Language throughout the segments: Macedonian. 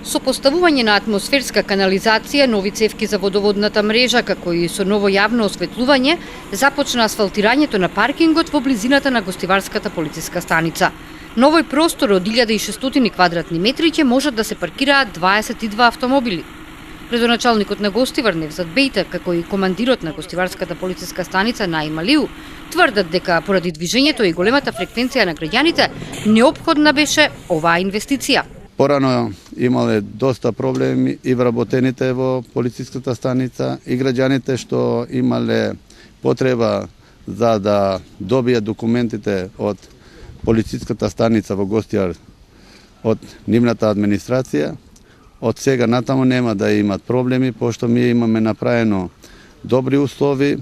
Со поставување на атмосферска канализација, нови цевки за водоводната мрежа, како и со ново јавно осветлување, започна асфалтирањето на паркингот во близината на гостиварската полициска станица. На овој простор од 1600 квадратни метри ќе можат да се паркираат 22 автомобили. Градоначалникот на Гостивар Невзат Бејта, како и командирот на гостиварската полициска станица Наима Лиу, тврдат дека поради движењето и големата фреквенција на граѓаните, неопходна беше оваа инвестиција. Порано имале доста проблеми и вработените во полициската станица и граѓаните што имале потреба за да добијат документите од полициската станица во Гостивар од нивната администрација. Од сега натаму нема да имат проблеми, пошто ми имаме направено добри услови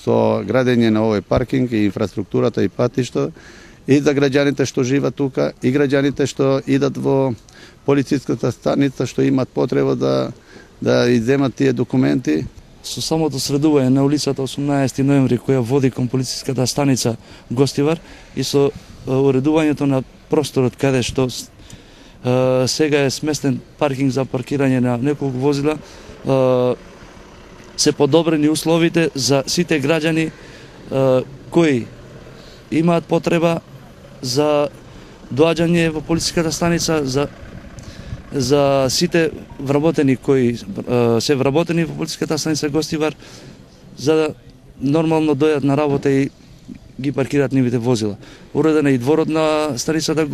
со градење на овој паркинг и инфраструктурата и патишта и за граѓаните што живеат тука и граѓаните што идат во полициската станица што имат потреба да изземат тие документи. Со самото средување на улицата 18 ноември која води кон полициската станица Гостивар и со уредувањето на просторот каде што сега е сместен паркинг за паркирање на неколку возила, се подобрени условите за сите граѓани кои имаат потреба за доаѓање во полициската станица, за сите вработени кои се вработени во полициската станица Гостивар, за да нормално дојдат на работа и ги паркираат нивните возила. Уреден е и дворот на станицата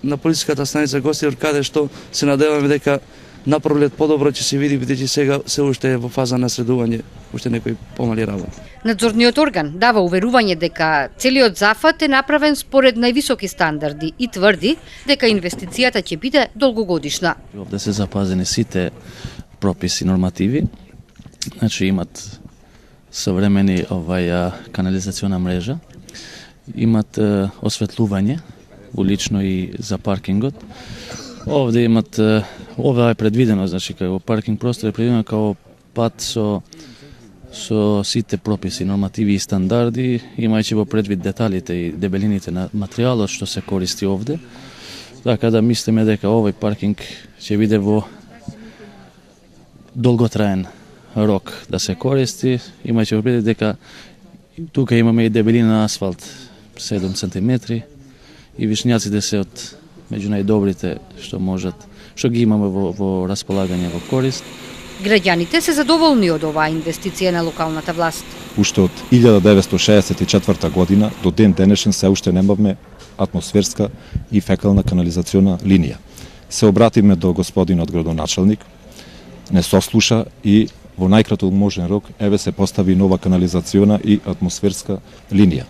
на полициската станица Гостивар, каде што се надеваме дека напролет подобро ќе се види, бидејќи сега се уште е во фаза на средување, уште некои помали работи. Надзорниот орган дава уверување дека целиот зафат е направен според највисоки стандарди и тврди дека инвестицијата ќе биде долгогодишна. Овде се запазени сите прописи, нормативи. Значи имат современи канализациона мрежа, имат осветлување улично и за паркингот. Овде имат, ова е предвидено, значи кај паркинг простор е предвидено како пат со сите прописи, нормативи и стандарди, имајќи во предвид деталите и дебелините на материјалот што се користи овде. Така да мислиме дека овој паркинг ќе биде во долготраен рок да се користи, имајќи во предвид дека тука имаме и дебелина на асфалт 7 см и вишњаците се од меѓу најдобрите што ги имаме во располагање во корист. Граѓаните се задоволни од оваа инвестиција на локалната власт. Уште од 1964 година до ден денешен се уште немавме атмосферска и фекална канализациона линија. Се обратиме до господинот градоначалник, не сослуша и во најкраток можен рок еве се постави нова канализациона и атмосферска линија.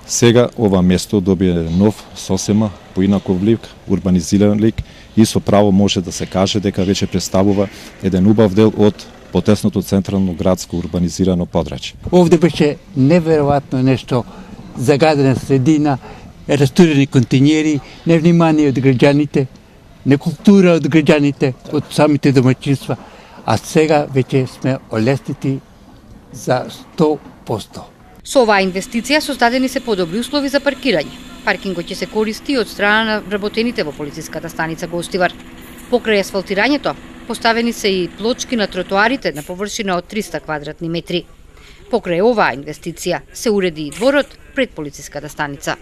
Сега ова место добие нов, сосема поинаков лик, урбанизиран лик и со право може да се каже дека веќе представува еден убав дел од потесното централно градско урбанизирано подрачје. Овде беше неверојатно нешто, загадена средина, растурени континери, невнимание од граѓаните, некултура од граѓаните, од самите домаќинства, а сега веќе сме олеснети за 100%. Со оваа инвестиција создадени се подобри услови за паркирање. Паркингот ќе се користи од страна на вработените во полициската станица Гостивар. Покрај асфалтирањето, поставени се и плочки на тротоарите на површина од 300 квадратни метри. Покрај оваа инвестиција се уреди и дворот пред полициската станица.